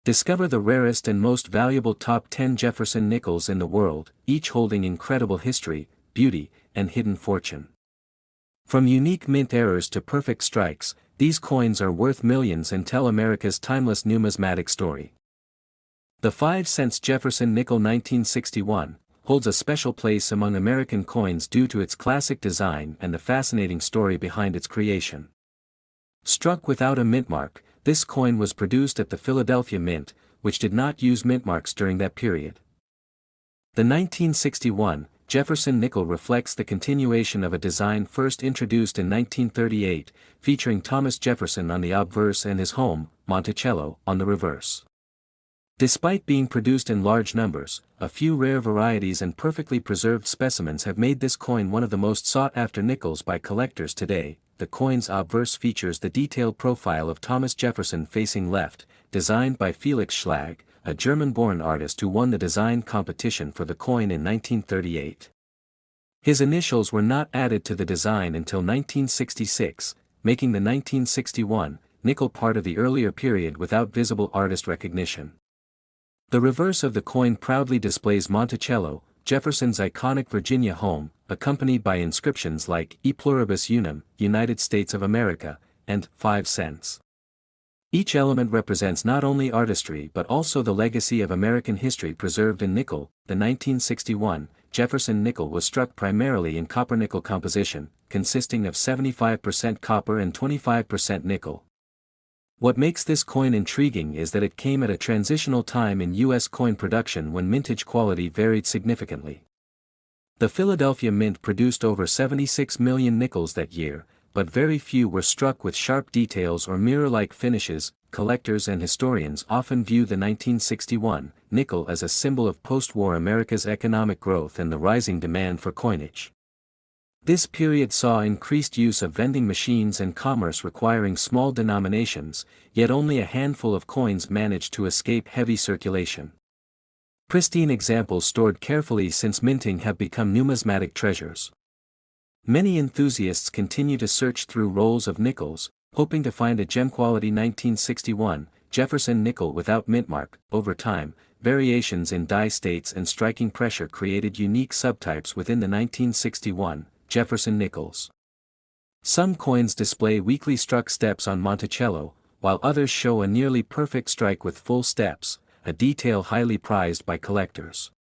Discover the rarest and most valuable top 10 Jefferson nickels in the world, each holding incredible history, beauty, and hidden fortune. From unique mint errors to perfect strikes, these coins are worth millions and tell America's timeless numismatic story. The 5-cent Jefferson nickel 1961 holds a special place among American coins due to its classic design and the fascinating story behind its creation. Struck without a mint mark, this coin was produced at the Philadelphia Mint, which did not use mint marks during that period. The 1961 Jefferson nickel reflects the continuation of a design first introduced in 1938, featuring Thomas Jefferson on the obverse and his home, Monticello, on the reverse. Despite being produced in large numbers, a few rare varieties and perfectly preserved specimens have made this coin one of the most sought-after nickels by collectors today. The coin's obverse features the detailed profile of Thomas Jefferson facing left, designed by Felix Schlag, a German-born artist who won the design competition for the coin in 1938. His initials were not added to the design until 1966, making the 1961 nickel part of the earlier period without visible artist recognition. The reverse of the coin proudly displays Monticello, Jefferson's iconic Virginia home, accompanied by inscriptions like E pluribus unum, United States of America, and 5 cents. Each element represents not only artistry but also the legacy of American history preserved in nickel. The 1961 Jefferson nickel was struck primarily in copper-nickel composition, consisting of 75% copper and 25% nickel. What makes this coin intriguing is that it came at a transitional time in U.S. coin production when mintage quality varied significantly. The Philadelphia Mint produced over 76 million nickels that year, but very few were struck with sharp details or mirror-like finishes. Collectors and historians often view the 1961 nickel as a symbol of post-war America's economic growth and the rising demand for coinage. This period saw increased use of vending machines and commerce requiring small denominations, yet only a handful of coins managed to escape heavy circulation. Pristine examples stored carefully since minting have become numismatic treasures. Many enthusiasts continue to search through rolls of nickels, hoping to find a gem-quality 1961 Jefferson nickel without mint mark. Over time, variations in die states and striking pressure created unique subtypes within the 1961 Jefferson nickels. Some coins display weakly struck steps on Monticello, while others show a nearly perfect strike with full steps, a detail highly prized by collectors.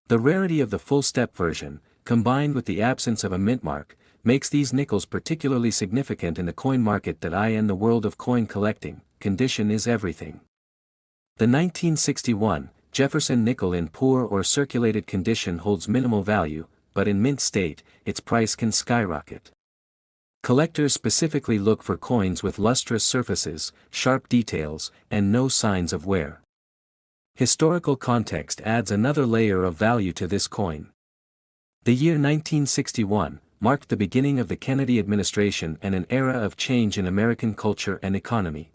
The rarity of the full step version, combined with the absence of a mint mark, makes these nickels particularly significant in the coin market. In the world of coin collecting, condition is everything. The 1961 Jefferson nickel in poor or circulated condition holds minimal value, but in mint state, its price can skyrocket. Collectors specifically look for coins with lustrous surfaces, sharp details, and no signs of wear. Historical context adds another layer of value to this coin. The year 1961 marked the beginning of the Kennedy administration and an era of change in American culture and economy.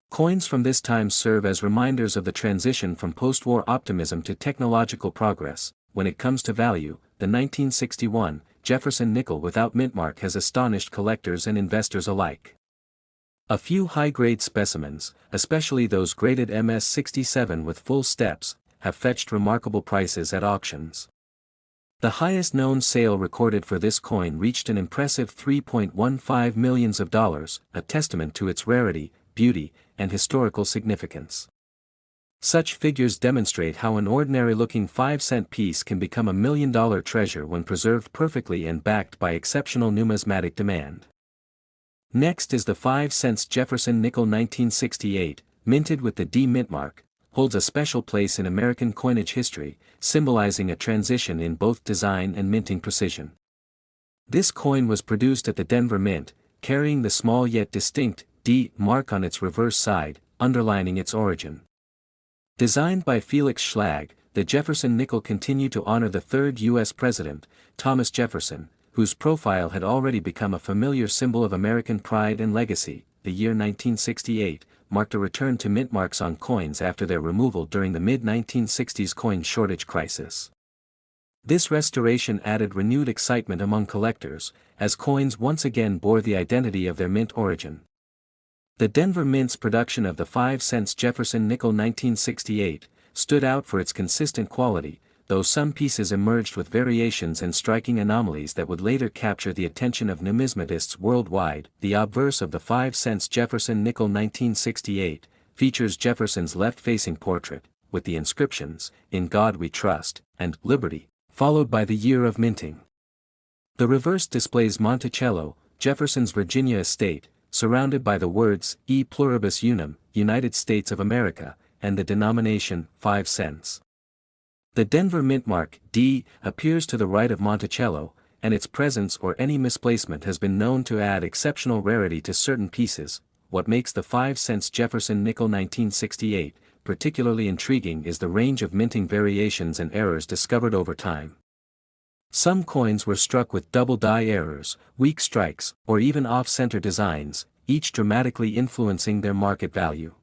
Coins from this time serve as reminders of the transition from post-war optimism to technological progress. When it comes to value, the 1961 Jefferson nickel without mint mark has astonished collectors and investors alike. A few high-grade specimens, especially those graded MS-67 with full steps, have fetched remarkable prices at auctions. The highest known sale recorded for this coin reached an impressive $3.15 million, a testament to its rarity, beauty, and historical significance. Such figures demonstrate how an ordinary-looking 5-cent piece can become a million-dollar treasure when preserved perfectly and backed by exceptional numismatic demand. Next is the 5 cents Jefferson nickel 1968, minted with the D mint mark, holds a special place in American coinage history, symbolizing a transition in both design and minting precision. This coin was produced at the Denver Mint, carrying the small yet distinct D mark on its reverse side, underlining its origin. Designed by Felix Schlag, the Jefferson nickel continued to honor the third U.S. President, Thomas Jefferson, whose profile had already become a familiar symbol of American pride and legacy. The year 1968 marked a return to mint marks on coins after their removal during the mid-1960s coin shortage crisis. This restoration added renewed excitement among collectors, as coins once again bore the identity of their mint origin. The Denver Mint's production of the 5-cent Jefferson nickel 1968 stood out for its consistent quality, though some pieces emerged with variations and striking anomalies that would later capture the attention of numismatists worldwide. The obverse of the 5-cent Jefferson nickel 1968 features Jefferson's left-facing portrait, with the inscriptions, "In God We Trust," and "Liberty," followed by the year of minting. The reverse displays Monticello, Jefferson's Virginia estate, surrounded by the words, "E pluribus unum, United States of America," and the denomination, 5 cents. The Denver Mint mark, D, appears to the right of Monticello, and its presence or any misplacement has been known to add exceptional rarity to certain pieces. What makes the 5-cent Jefferson nickel 1968 particularly intriguing is the range of minting variations and errors discovered over time. Some coins were struck with double die errors, weak strikes, or even off-center designs, each dramatically influencing their market value.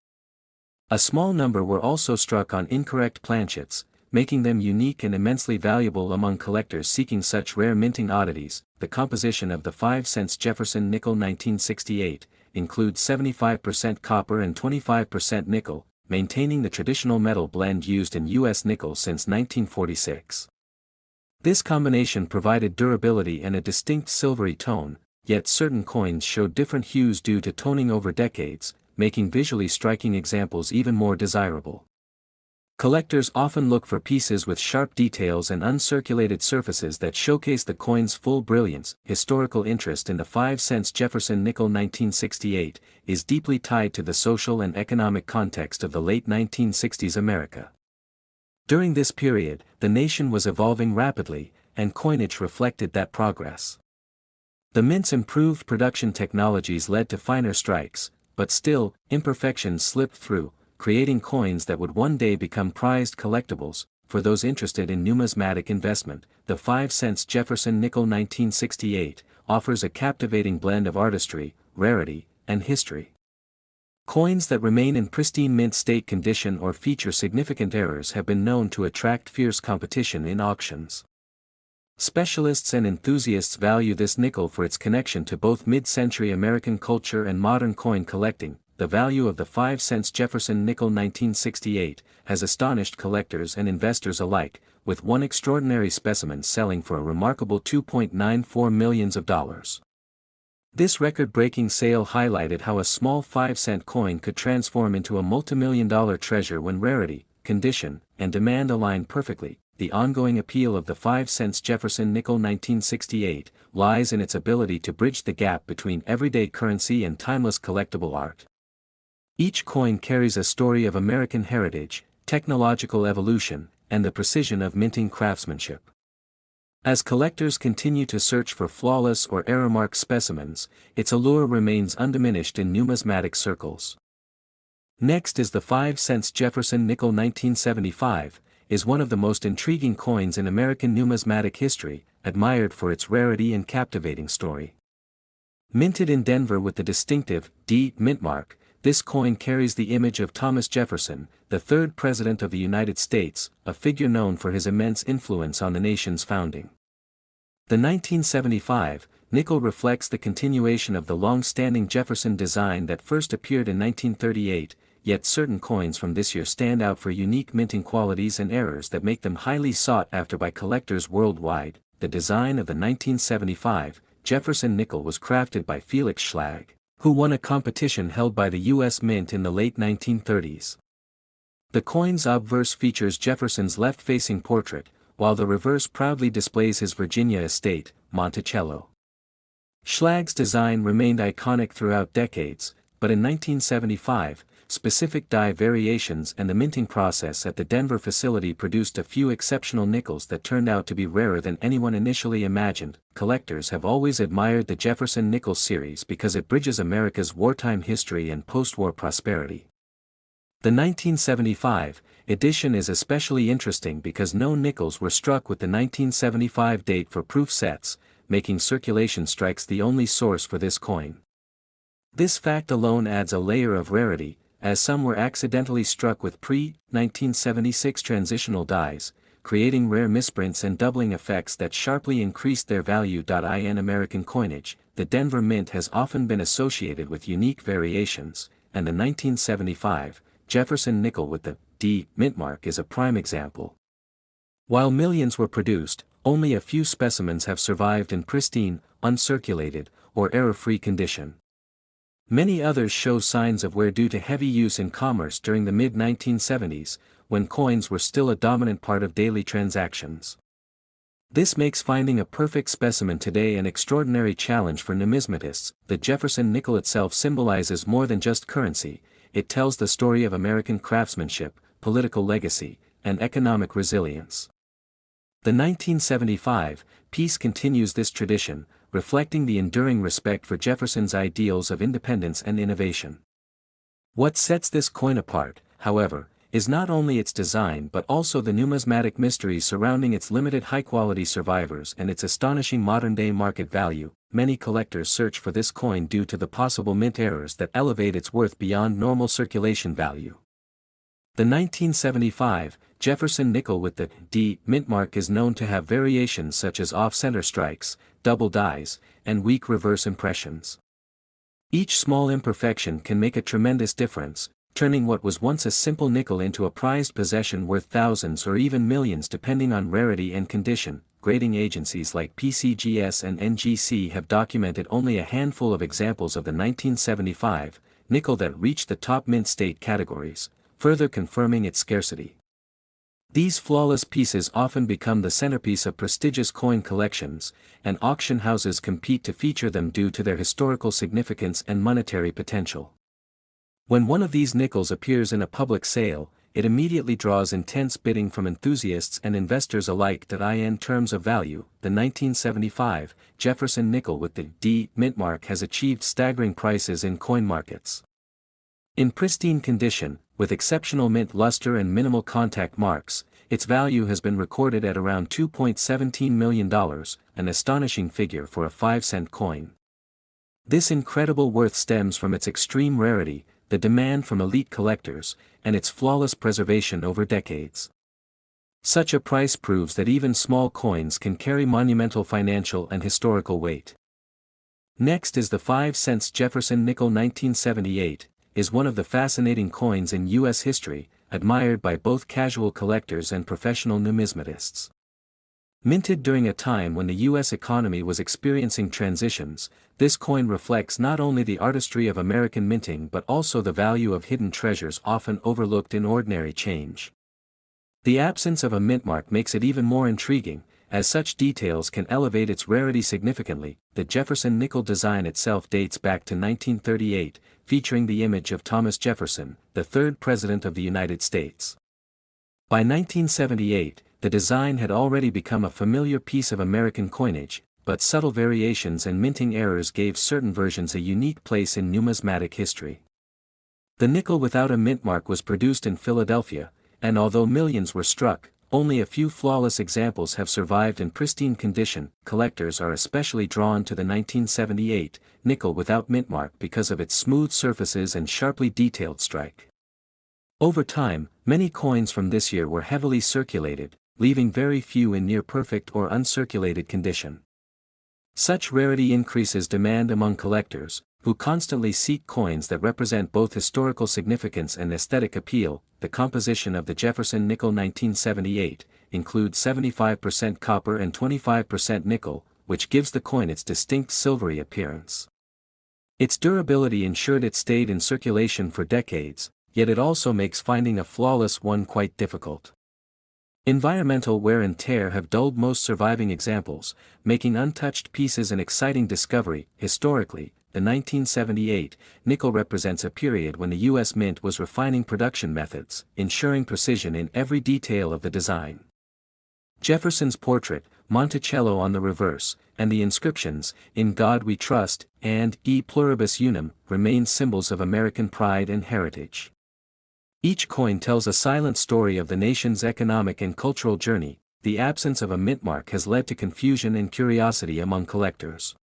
A small number were also struck on incorrect planchets, making them unique and immensely valuable among collectors seeking such rare minting oddities. The composition of the 5-cent Jefferson nickel 1968 includes 75% copper and 25% nickel, maintaining the traditional metal blend used in U.S. nickel since 1946. This combination provided durability and a distinct silvery tone, yet certain coins showed different hues due to toning over decades, making visually striking examples even more desirable. Collectors often look for pieces with sharp details and uncirculated surfaces that showcase the coin's full brilliance. Historical interest in the 5-cent Jefferson nickel 1968 is deeply tied to the social and economic context of the late 1960s America. During this period, the nation was evolving rapidly, and coinage reflected that progress. The mint's improved production technologies led to finer strikes, but still, imperfections slipped through, creating coins that would one day become prized collectibles. For those interested in numismatic investment, the 5-cent Jefferson nickel 1968 offers a captivating blend of artistry, rarity, and history. Coins that remain in pristine mint state condition or feature significant errors have been known to attract fierce competition in auctions. Specialists and enthusiasts value this nickel for its connection to both mid-century American culture and modern coin collecting. The value of the 5-cent Jefferson nickel 1968 has astonished collectors and investors alike, with one extraordinary specimen selling for a remarkable $2.94 million. This record-breaking sale highlighted how a small 5-cent coin could transform into a multimillion-dollar treasure when rarity, condition, and demand align perfectly. The ongoing appeal of the 5-cent Jefferson nickel 1968 lies in its ability to bridge the gap between everyday currency and timeless collectible art. Each coin carries a story of American heritage, technological evolution, and the precision of minting craftsmanship. As collectors continue to search for flawless or error-marked specimens, its allure remains undiminished in numismatic circles. Next is the 5-cent Jefferson nickel 1975, is one of the most intriguing coins in American numismatic history, admired for its rarity and captivating story. Minted in Denver with the distinctive D mint mark, this coin carries the image of Thomas Jefferson, the third President of the United States, a figure known for his immense influence on the nation's founding. The 1975 nickel reflects the continuation of the long-standing Jefferson design that first appeared in 1938, yet certain coins from this year stand out for unique minting qualities and errors that make them highly sought after by collectors worldwide. The design of the 1975 Jefferson nickel was crafted by Felix Schlag, who won a competition held by the U.S. Mint in the late 1930s. The coin's obverse features Jefferson's left-facing portrait, while the reverse proudly displays his Virginia estate, Monticello. Schlag's design remained iconic throughout decades, but in 1975, specific die variations and the minting process at the Denver facility produced a few exceptional nickels that turned out to be rarer than anyone initially imagined. Collectors have always admired the Jefferson nickel series because it bridges America's wartime history and post-war prosperity. The 1975 edition is especially interesting because no nickels were struck with the 1975 date for proof sets, making circulation strikes the only source for this coin. This fact alone adds a layer of rarity, as some were accidentally struck with pre-1976 transitional dies, creating rare misprints and doubling effects that sharply increased their value. In American coinage, the Denver Mint has often been associated with unique variations, and the 1975 Jefferson nickel with the D mint mark is a prime example. While millions were produced, only a few specimens have survived in pristine, uncirculated, or error-free condition. Many others show signs of wear due to heavy use in commerce during the mid-1970s, when coins were still a dominant part of daily transactions. This makes finding a perfect specimen today an extraordinary challenge for numismatists. The Jefferson nickel itself symbolizes more than just currency, it tells the story of American craftsmanship, political legacy, and economic resilience. The 1975 piece continues this tradition, reflecting the enduring respect for Jefferson's ideals of independence and innovation. What sets this coin apart, however, is not only its design but also the numismatic mysteries surrounding its limited high-quality survivors and its astonishing modern-day market value. Many collectors search for this coin due to the possible mint errors that elevate its worth beyond normal circulation value. The 1975 Jefferson nickel with the D mint mark is known to have variations such as off-center strikes, double dies, and weak reverse impressions. Each small imperfection can make a tremendous difference, turning what was once a simple nickel into a prized possession worth thousands or even millions depending on rarity and condition. Grading agencies like PCGS and NGC have documented only a handful of examples of the 1975 nickel that reached the top mint state categories, further confirming its scarcity. These flawless pieces often become the centerpiece of prestigious coin collections, and auction houses compete to feature them due to their historical significance and monetary potential. When one of these nickels appears in a public sale, it immediately draws intense bidding from enthusiasts and investors alike. In terms of value, the 1975 Jefferson nickel with the D mint mark has achieved staggering prices in coin markets. In pristine condition, with exceptional mint luster and minimal contact marks, its value has been recorded at around $2.17 million, an astonishing figure for a 5-cent coin. This incredible worth stems from its extreme rarity, the demand from elite collectors, and its flawless preservation over decades. Such a price proves that even small coins can carry monumental financial and historical weight. Next is the 5-cent Jefferson nickel 1978, is one of the fascinating coins in U.S. history, admired by both casual collectors and professional numismatists. Minted during a time when the U.S. economy was experiencing transitions, this coin reflects not only the artistry of American minting but also the value of hidden treasures often overlooked in ordinary change. The absence of a mint mark makes it even more intriguing, as such details can elevate its rarity significantly. The Jefferson nickel design itself dates back to 1938, featuring the image of Thomas Jefferson, the third President of the United States. By 1978, the design had already become a familiar piece of American coinage, but subtle variations and minting errors gave certain versions a unique place in numismatic history. The nickel without a mint mark was produced in Philadelphia, and although millions were struck, only a few flawless examples have survived in pristine condition. Collectors are especially drawn to the 1978 nickel without mint mark because of its smooth surfaces and sharply detailed strike. Over time, many coins from this year were heavily circulated, leaving very few in near-perfect or uncirculated condition. Such rarity increases demand among collectors, who constantly seek coins that represent both historical significance and aesthetic appeal. The composition of the Jefferson nickel 1978 includes 75% copper and 25% nickel, which gives the coin its distinct silvery appearance. Its durability ensured it stayed in circulation for decades, yet it also makes finding a flawless one quite difficult. Environmental wear and tear have dulled most surviving examples, making untouched pieces an exciting discovery. Historically, the 1978 nickel represents a period when the U.S. Mint was refining production methods, ensuring precision in every detail of the design. Jefferson's portrait, Monticello on the reverse, and the inscriptions, "In God We Trust," and "E Pluribus Unum," remain symbols of American pride and heritage. Each coin tells a silent story of the nation's economic and cultural journey. The absence of a mint mark has led to confusion and curiosity among collectors.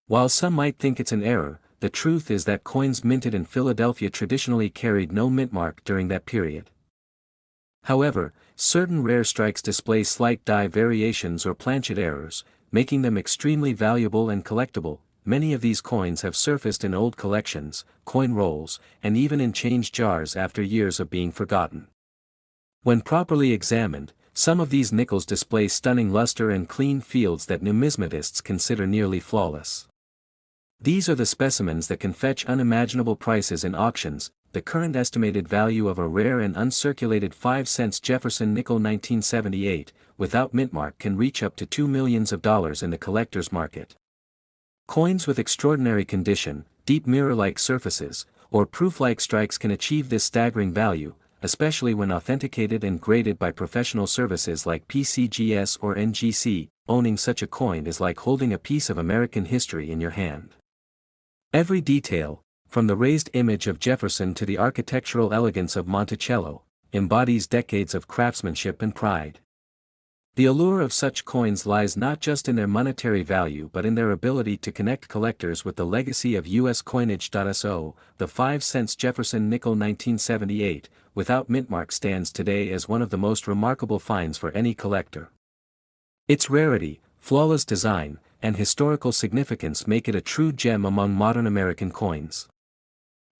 While some might think it's an error, the truth is that coins minted in Philadelphia traditionally carried no mint mark during that period. However, certain rare strikes display slight die variations or planchet errors, making them extremely valuable and collectible. many of these coins have surfaced in old collections, coin rolls, and even in change jars after years of being forgotten. When properly examined, some of these nickels display stunning luster and clean fields that numismatists consider nearly flawless. These are the specimens that can fetch unimaginable prices in auctions. The current estimated value of a rare and uncirculated 5-cent Jefferson nickel 1978, without mint mark, can reach up to $2 million in the collector's market. Coins with extraordinary condition, deep mirror-like surfaces, or proof-like strikes can achieve this staggering value, especially when authenticated and graded by professional services like PCGS or NGC. Owning such a coin is like holding a piece of American history in your hand. Every detail, from the raised image of Jefferson to the architectural elegance of Monticello, embodies decades of craftsmanship and pride. The allure of such coins lies not just in their monetary value but in their ability to connect collectors with the legacy of U.S. coinage. So, the 5-cent Jefferson nickel 1978, without mint mark, stands today as one of the most remarkable finds for any collector. Its rarity, flawless design, and historical significance make it a true gem among modern American coins.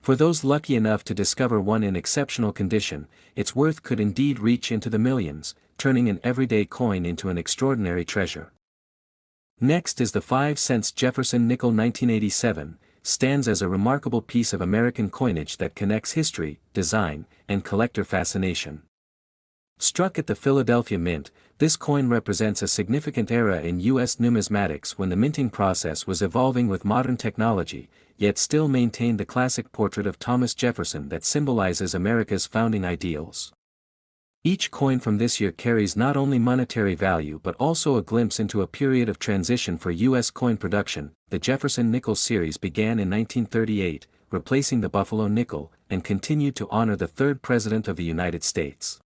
For those lucky enough to discover one in exceptional condition, its worth could indeed reach into the millions, turning an everyday coin into an extraordinary treasure. Next is the 5-cent Jefferson nickel 1987, stands as a remarkable piece of American coinage that connects history, design, and collector fascination. Struck at the Philadelphia Mint, this coin represents a significant era in U.S. numismatics when the minting process was evolving with modern technology, yet still maintained the classic portrait of Thomas Jefferson that symbolizes America's founding ideals. Each coin from this year carries not only monetary value but also a glimpse into a period of transition for U.S. coin production. The Jefferson nickel series began in 1938, replacing the Buffalo nickel, and continued to honor the third President of the United States.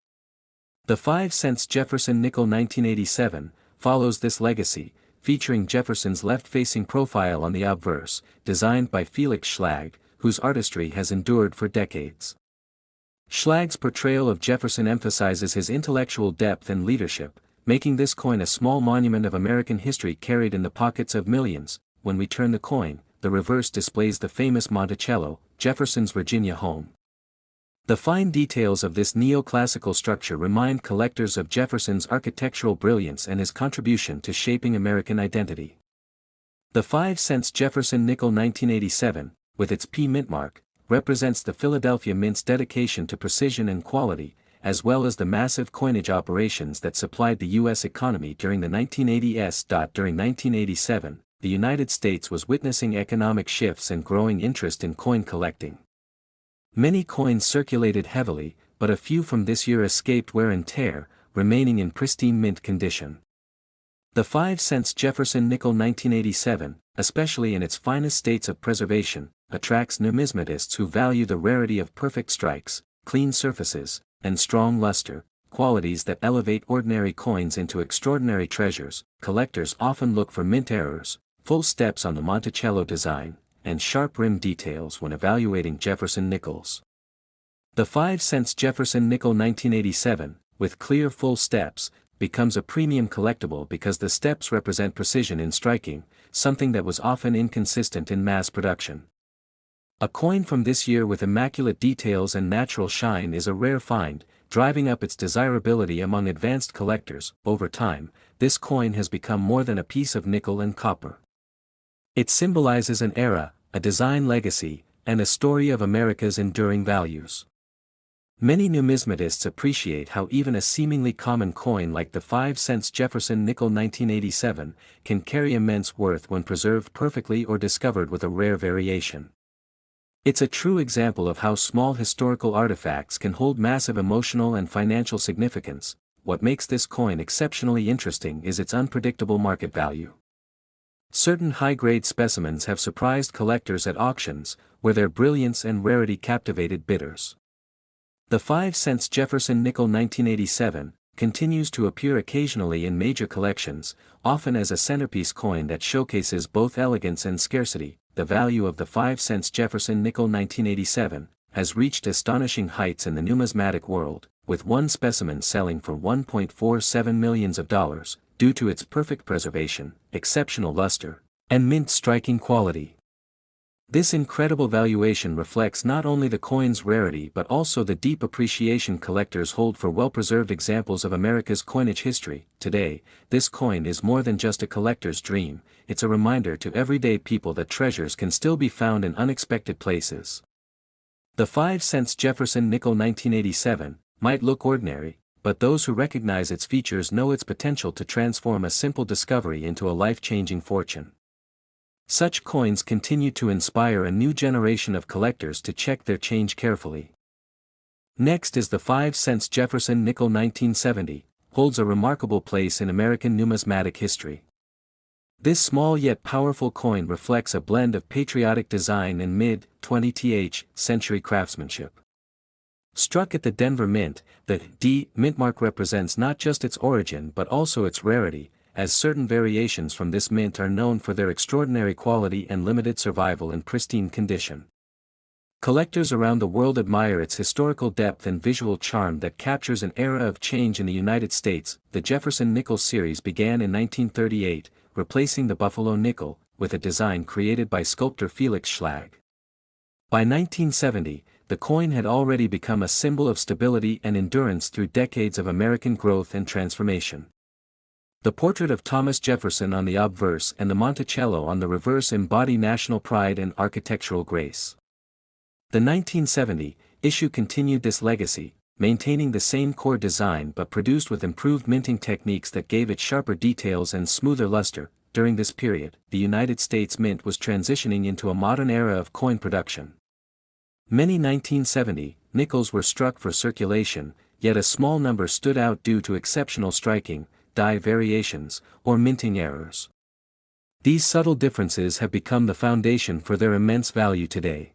The 5-cent Jefferson nickel 1987 follows this legacy, featuring Jefferson's left-facing profile on the obverse, designed by Felix Schlag, whose artistry has endured for decades. Schlag's portrayal of Jefferson emphasizes his intellectual depth and leadership, making this coin a small monument of American history carried in the pockets of millions. When we turn the coin, the reverse displays the famous Monticello, Jefferson's Virginia home. The fine details of this neoclassical structure remind collectors of Jefferson's architectural brilliance and his contribution to shaping American identity. The 5-cent Jefferson nickel 1987, with its P mint mark, represents the Philadelphia Mint's dedication to precision and quality, as well as the massive coinage operations that supplied the U.S. economy during the 1980s. During 1987, the United States was witnessing economic shifts and growing interest in coin collecting. Many coins circulated heavily, but a few from this year escaped wear and tear, remaining in pristine mint condition. The 5-cent Jefferson nickel 1987, especially in its finest states of preservation, attracts numismatists who value the rarity of perfect strikes, clean surfaces, and strong luster, qualities that elevate ordinary coins into extraordinary treasures. Collectors often look for mint errors, full steps on the Monticello design, and sharp rim details when evaluating Jefferson nickels. The 5-cent Jefferson nickel 1987, with clear full steps, becomes a premium collectible because the steps represent precision in striking, something that was often inconsistent in mass production. A coin from this year with immaculate details and natural shine is a rare find, driving up its desirability among advanced collectors. Over time, this coin has become more than a piece of nickel and copper. It symbolizes an era, a design legacy, and a story of America's enduring values. Many numismatists appreciate how even a seemingly common coin like the 5-cent Jefferson nickel 1987 can carry immense worth when preserved perfectly or discovered with a rare variation. It's a true example of how small historical artifacts can hold massive emotional and financial significance. What makes this coin exceptionally interesting is its unpredictable market value. Certain high-grade specimens have surprised collectors at auctions, where their brilliance and rarity captivated bidders. The 5-cent Jefferson nickel 1987 continues to appear occasionally in major collections, often as a centerpiece coin that showcases both elegance and scarcity. The value of the 5-cent Jefferson nickel 1987 has reached astonishing heights in the numismatic world, with one specimen selling for $1.47 million, due to its perfect preservation, exceptional luster, and mint's striking quality. This incredible valuation reflects not only the coin's rarity but also the deep appreciation collectors hold for well-preserved examples of America's coinage history. Today, this coin is more than just a collector's dream, it's a reminder to everyday people that treasures can still be found in unexpected places. The 5-cent Jefferson nickel 1987 might look ordinary, but those who recognize its features know its potential to transform a simple discovery into a life-changing fortune. Such coins continue to inspire a new generation of collectors to check their change carefully. Next is the 5-cent Jefferson nickel 1970, holds a remarkable place in American numismatic history. This small yet powerful coin reflects a blend of patriotic design and mid-20th century craftsmanship. Struck at the Denver Mint, the D mint mark represents not just its origin but also its rarity, as certain variations from this mint are known for their extraordinary quality and limited survival in pristine condition. Collectors around the world admire its historical depth and visual charm that captures an era of change in the United States. The Jefferson nickel series began in 1938, replacing the Buffalo nickel, with a design created by sculptor Felix Schlag. By 1970, the coin had already become a symbol of stability and endurance through decades of American growth and transformation. The portrait of Thomas Jefferson on the obverse and the Monticello on the reverse embody national pride and architectural grace. The 1970 issue continued this legacy, maintaining the same core design but produced with improved minting techniques that gave it sharper details and smoother luster. During this period, the United States Mint was transitioning into a modern era of coin production. Many 1970 nickels were struck for circulation, yet a small number stood out due to exceptional striking, die variations, or minting errors. These subtle differences have become the foundation for their immense value today.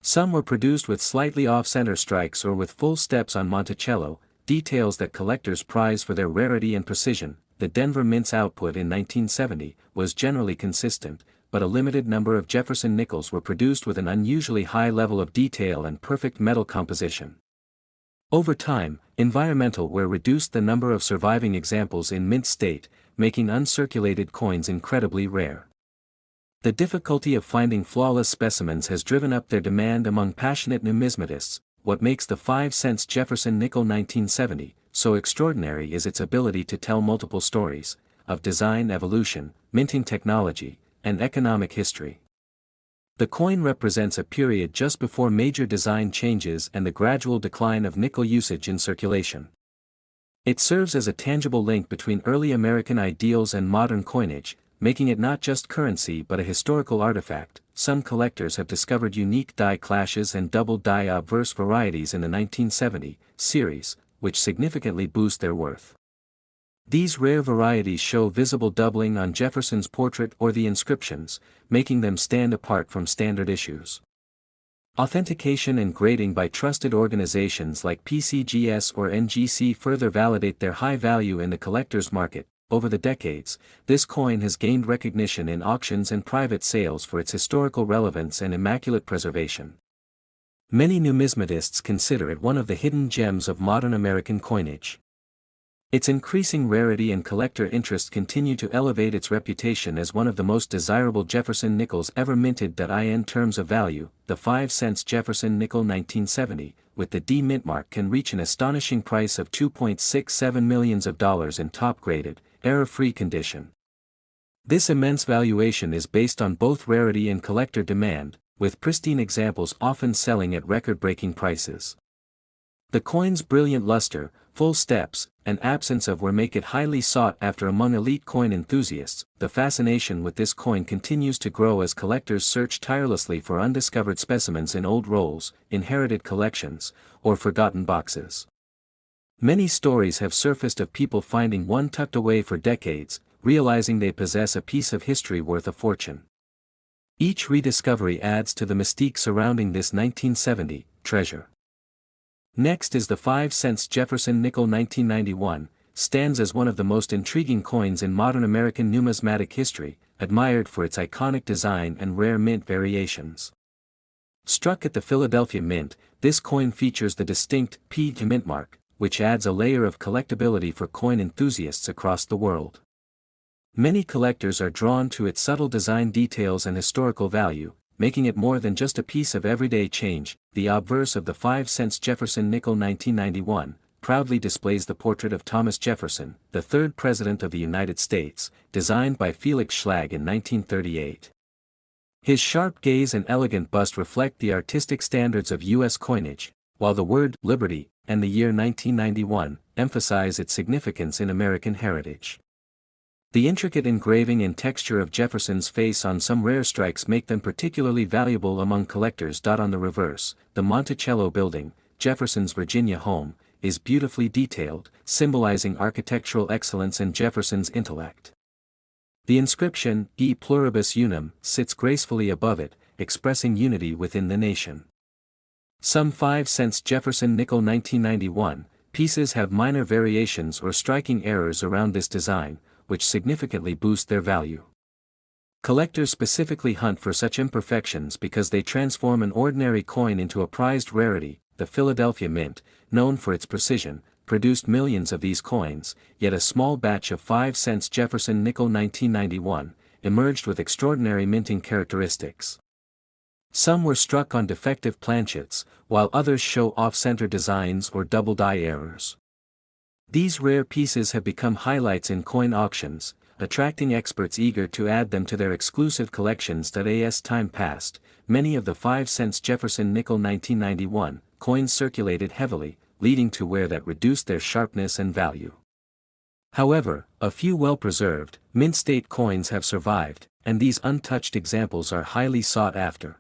Some were produced with slightly off-center strikes or with full steps on Monticello, details that collectors prize for their rarity and precision. The Denver Mint's output in 1970 was generally consistent, but a limited number of Jefferson nickels were produced with an unusually high level of detail and perfect metal composition. Over time, environmental wear reduced the number of surviving examples in mint state, making uncirculated coins incredibly rare. The difficulty of finding flawless specimens has driven up their demand among passionate numismatists. What makes the 5-cent Jefferson nickel 1970 so extraordinary is its ability to tell multiple stories, of design evolution, minting technology, and economic history. The coin represents a period just before major design changes and the gradual decline of nickel usage in circulation. It serves as a tangible link between early American ideals and modern coinage, making it not just currency but a historical artifact. Some collectors have discovered unique die clashes and double die obverse varieties in the 1970 series, which significantly boost their worth. These rare varieties show visible doubling on Jefferson's portrait or the inscriptions, making them stand apart from standard issues. Authentication and grading by trusted organizations like PCGS or NGC further validate their high value in the collector's market. Over the decades, this coin has gained recognition in auctions and private sales for its historical relevance and immaculate preservation. Many numismatists consider it one of the hidden gems of modern American coinage. Its increasing rarity and collector interest continue to elevate its reputation as one of the most desirable Jefferson nickels ever minted. In terms of value, the 5-cent Jefferson nickel 1970, with the D mint mark, can reach an astonishing price of $2.67 million in top-graded, error-free condition. This immense valuation is based on both rarity and collector demand, with pristine examples often selling at record-breaking prices. The coin's brilliant luster, full steps, and absence of wear make it highly sought after among elite coin enthusiasts. The fascination with this coin continues to grow as collectors search tirelessly for undiscovered specimens in old rolls, inherited collections, or forgotten boxes. Many stories have surfaced of people finding one tucked away for decades, realizing they possess a piece of history worth a fortune. Each rediscovery adds to the mystique surrounding this 1970 treasure. Next is the 5-cent Jefferson nickel 1991, stands as one of the most intriguing coins in modern American numismatic history, admired for its iconic design and rare mint variations. Struck at the Philadelphia Mint, this coin features the distinct P mint mark, which adds a layer of collectability for coin enthusiasts across the world. Many collectors are drawn to its subtle design details and historical value, making it more than just a piece of everyday change. The obverse of the 5-cent Jefferson nickel 1991 proudly displays the portrait of Thomas Jefferson, the third President of the United States, designed by Felix Schlag in 1938. His sharp gaze and elegant bust reflect the artistic standards of U.S. coinage, while the word liberty and the year 1991 emphasize its significance in American heritage. The intricate engraving and texture of Jefferson's face on some rare strikes make them particularly valuable among collectors. On the reverse, the Monticello building, Jefferson's Virginia home, is beautifully detailed, symbolizing architectural excellence and Jefferson's intellect. The inscription, E pluribus unum, sits gracefully above it, expressing unity within the nation. Some 5-cent Jefferson nickel 1991 pieces have minor variations or striking errors around this design, which significantly boost their value. Collectors specifically hunt for such imperfections because they transform an ordinary coin into a prized rarity. The Philadelphia Mint, known for its precision, produced millions of these coins, yet a small batch of 5-cent Jefferson nickel 1991 emerged with extraordinary minting characteristics. Some were struck on defective planchets, while others show off-center designs or double-die errors. These rare pieces have become highlights in coin auctions, attracting experts eager to add them to their exclusive collections. As time passed, many of the 5-cent Jefferson nickel 1991 coins circulated heavily, leading to wear that reduced their sharpness and value. However, a few well-preserved, mint-state coins have survived, and these untouched examples are highly sought after.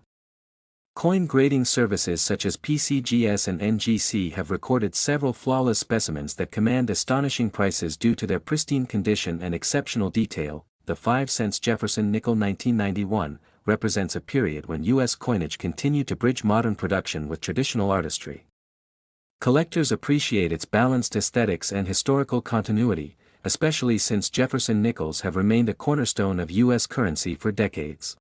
Coin grading services such as PCGS and NGC have recorded several flawless specimens that command astonishing prices due to their pristine condition and exceptional detail. The 5-cent Jefferson nickel 1991 represents a period when U.S. coinage continued to bridge modern production with traditional artistry. Collectors appreciate its balanced aesthetics and historical continuity, especially since Jefferson nickels have remained a cornerstone of U.S. currency for decades.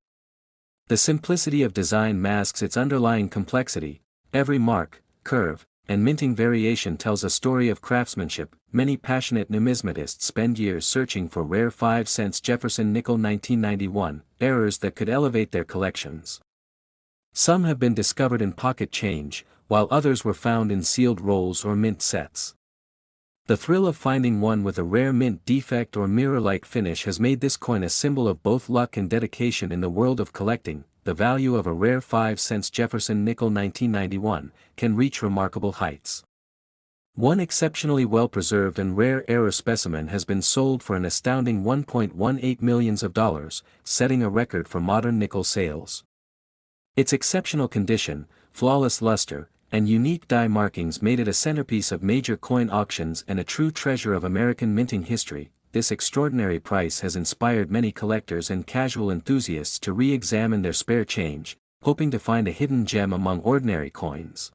The simplicity of design masks its underlying complexity. Every mark, curve, and minting variation tells a story of craftsmanship. Many passionate numismatists spend years searching for rare 5-cent Jefferson nickel 1991 errors that could elevate their collections. Some have been discovered in pocket change, while others were found in sealed rolls or mint sets. The thrill of finding one with a rare mint defect or mirror-like finish has made this coin a symbol of both luck and dedication in the world of collecting. The value of a rare 5-cent Jefferson nickel 1991 can reach remarkable heights. One exceptionally well-preserved and rare error specimen has been sold for an astounding $1.18 million, setting a record for modern nickel sales. Its exceptional condition, flawless luster, and unique die markings made it a centerpiece of major coin auctions and a true treasure of American minting history. This extraordinary price has inspired many collectors and casual enthusiasts to re-examine their spare change, hoping to find a hidden gem among ordinary coins.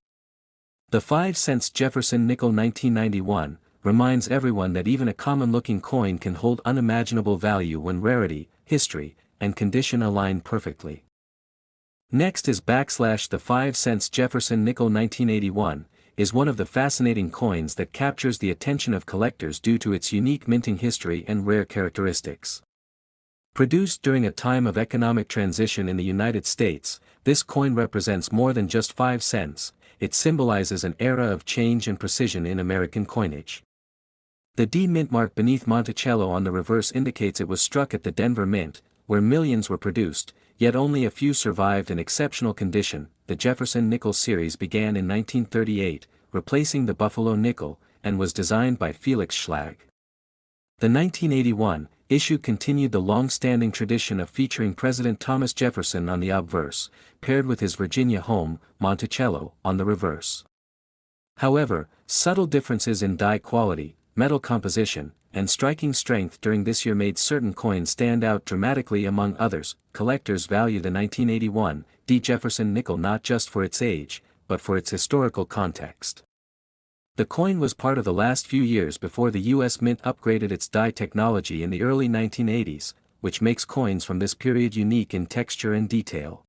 The 5-cent Jefferson nickel 1991 reminds everyone that even a common-looking coin can hold unimaginable value when rarity, history, and condition align perfectly. Next is the 5-cent Jefferson nickel 1981, is one of the fascinating coins that captures the attention of collectors due to its unique minting history and rare characteristics. Produced during a time of economic transition in the United States, this coin represents more than just 5 cents, it symbolizes an era of change and precision in American coinage. The D mint mark beneath Monticello on the reverse indicates it was struck at the Denver Mint, where millions were produced, yet only a few survived in exceptional condition. The Jefferson nickel series began in 1938, replacing the Buffalo nickel, and was designed by Felix Schlag. The 1981 issue continued the long-standing tradition of featuring President Thomas Jefferson on the obverse, paired with his Virginia home, Monticello, on the reverse. However, subtle differences in die quality, metal composition, and striking strength during this year made certain coins stand out dramatically among others. Collectors value the 1981 D. Jefferson nickel not just for its age, but for its historical context. The coin was part of the last few years before the U.S. Mint upgraded its die technology in the early 1980s, which makes coins from this period unique in texture and detail.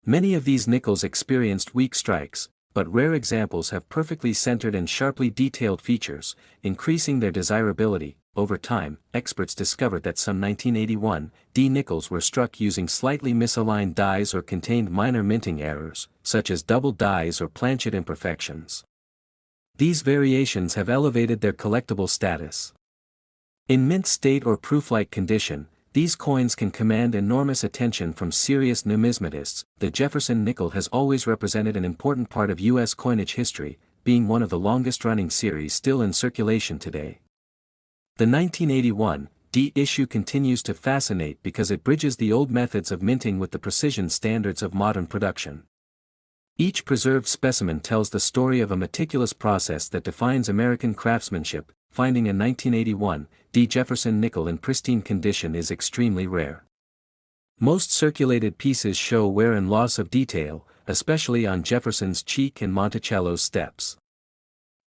Many of these nickels experienced weak strikes, but rare examples have perfectly centered and sharply detailed features, increasing their desirability. over time, experts discovered that some 1981 D nickels were struck using slightly misaligned dies or contained minor minting errors, such as double dies or planchet imperfections. These variations have elevated their collectible status. In mint state or proof-like condition, these coins can command enormous attention from serious numismatists. The Jefferson nickel has always represented an important part of U.S. coinage history, being one of the longest-running series still in circulation today. The 1981 D issue continues to fascinate because it bridges the old methods of minting with the precision standards of modern production. Each preserved specimen tells the story of a meticulous process that defines American craftsmanship. Finding a 1981 D Jefferson nickel in pristine condition is extremely rare. Most circulated pieces show wear and loss of detail, especially on Jefferson's cheek and Monticello's steps.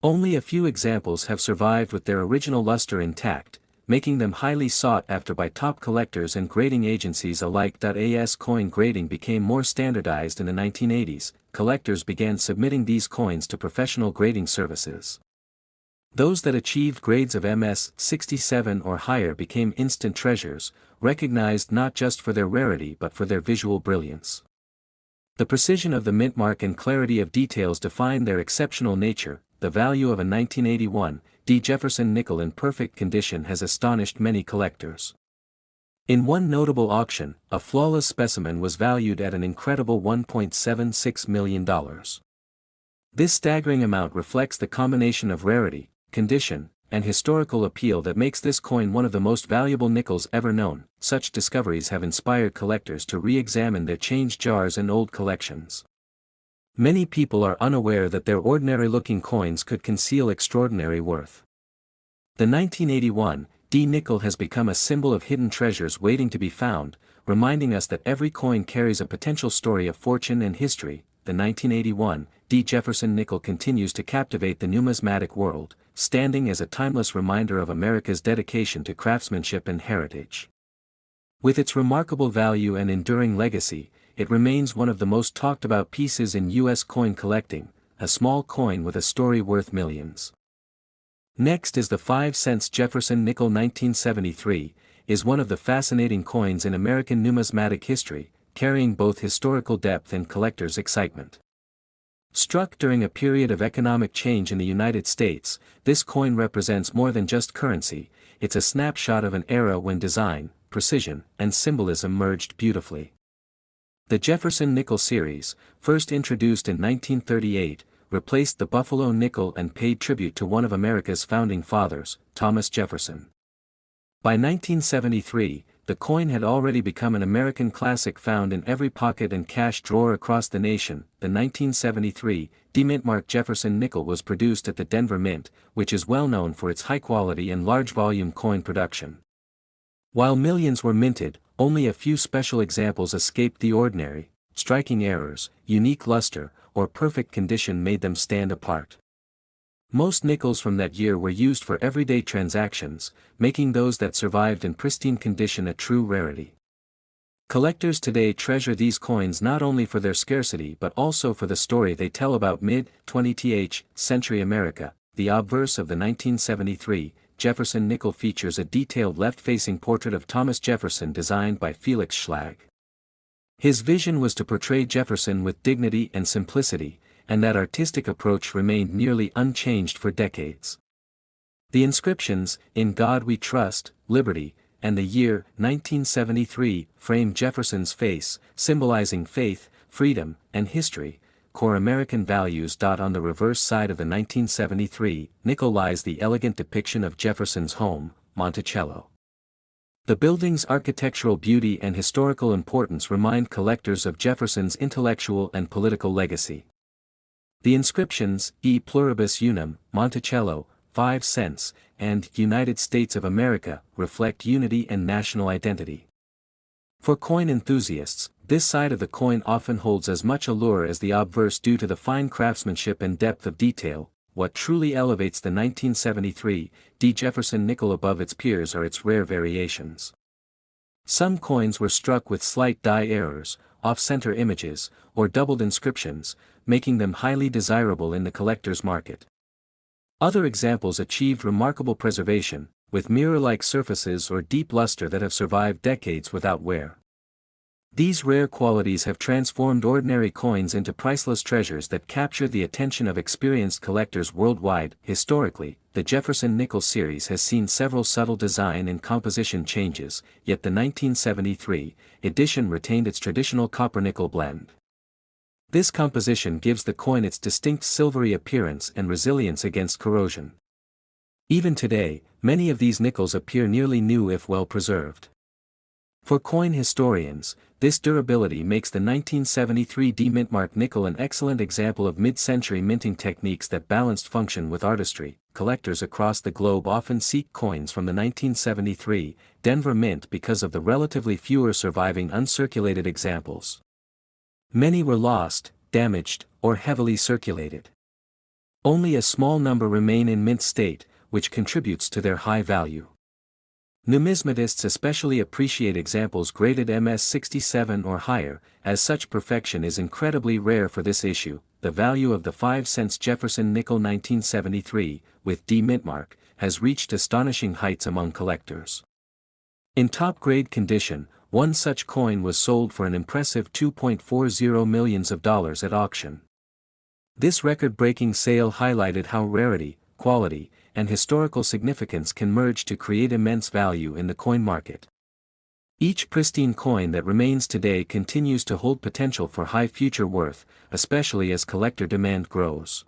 Only a few examples have survived with their original luster intact, making them highly sought after by top collectors and grading agencies alike. As coin grading became more standardized in the 1980s, collectors began submitting these coins to professional grading services. Those that achieved grades of MS 67 or higher became instant treasures, recognized not just for their rarity but for their visual brilliance. The precision of the mint mark and clarity of details define their exceptional nature. The value of a 1981 D Jefferson nickel in perfect condition has astonished many collectors. In one notable auction, a flawless specimen was valued at an incredible $1.76 million. This staggering amount reflects the combination of rarity, condition, and historical appeal that makes this coin one of the most valuable nickels ever known. Such discoveries have inspired collectors to re-examine their change jars and old collections. Many people are unaware that their ordinary-looking coins could conceal extraordinary worth. The 1981 D nickel has become a symbol of hidden treasures waiting to be found, reminding us that every coin carries a potential story of fortune and history. The 1981 D Jefferson nickel continues to captivate the numismatic world, standing as a timeless reminder of America's dedication to craftsmanship and heritage. With its remarkable value and enduring legacy, it remains one of the most talked about pieces in U.S. coin collecting, a small coin with a story worth millions. Next is the 5-cent Jefferson nickel. 1973 is one of the fascinating coins in American numismatic history, carrying both historical depth and collectors' excitement. Struck during a period of economic change in the United States, this coin represents more than just currency. It's a snapshot of an era when design, precision, and symbolism merged beautifully. The Jefferson nickel series, first introduced in 1938, replaced the Buffalo nickel and paid tribute to one of America's founding fathers, Thomas Jefferson. By 1973, the coin had already become an American classic found in every pocket and cash drawer across the nation. The 1973 D mint-marked Jefferson nickel was produced at the Denver Mint, which is well known for its high-quality and large-volume coin production. While millions were minted, only a few special examples escaped the ordinary. Striking errors, unique luster, or perfect condition made them stand apart. Most nickels from that year were used for everyday transactions, making those that survived in pristine condition a true rarity. Collectors today treasure these coins not only for their scarcity but also for the story they tell about mid-20th century America. The obverse of the 1973 Jefferson nickel features a detailed left-facing portrait of Thomas Jefferson designed by Felix Schlag. His vision was to portray Jefferson with dignity and simplicity, and that artistic approach remained nearly unchanged for decades. The inscriptions, "In God We Trust, Liberty," and the year 1973 frame Jefferson's face, symbolizing faith, freedom, and history, core American values. On the reverse side of the 1973 nickel lies the elegant depiction of Jefferson's home, Monticello. The building's architectural beauty and historical importance remind collectors of Jefferson's intellectual and political legacy. The inscriptions, E pluribus unum, Monticello, 5 cents, and United States of America, reflect unity and national identity. For coin enthusiasts, this side of the coin often holds as much allure as the obverse due to the fine craftsmanship and depth of detail. What truly elevates the 1973 D Jefferson nickel above its peers are its rare variations. Some coins were struck with slight die errors, off-center images, or doubled inscriptions, making them highly desirable in the collector's market. Other examples achieved remarkable preservation, with mirror-like surfaces or deep luster that have survived decades without wear. These rare qualities have transformed ordinary coins into priceless treasures that capture the attention of experienced collectors worldwide. Historically, the Jefferson nickel series has seen several subtle design and composition changes, yet the 1973 edition retained its traditional copper-nickel blend. This composition gives the coin its distinct silvery appearance and resilience against corrosion. Even today, many of these nickels appear nearly new if well preserved. For coin historians, this durability makes the 1973 D-Mintmark nickel an excellent example of mid-century minting techniques that balanced function with artistry. Collectors across the globe often seek coins from the 1973 Denver Mint because of the relatively fewer surviving uncirculated examples. Many were lost, damaged, or heavily circulated. Only a small number remain in mint state, which contributes to their high value. Numismatists especially appreciate examples graded MS67 or higher, as such perfection is incredibly rare for this issue. The value of the 5-cent Jefferson nickel 1973, with D-Mintmark, has reached astonishing heights among collectors. In top-grade condition, one such coin was sold for an impressive $2.40 million at auction. This record-breaking sale highlighted how rarity, quality, and historical significance can merge to create immense value in the coin market. Each pristine coin that remains today continues to hold potential for high future worth, especially as collector demand grows.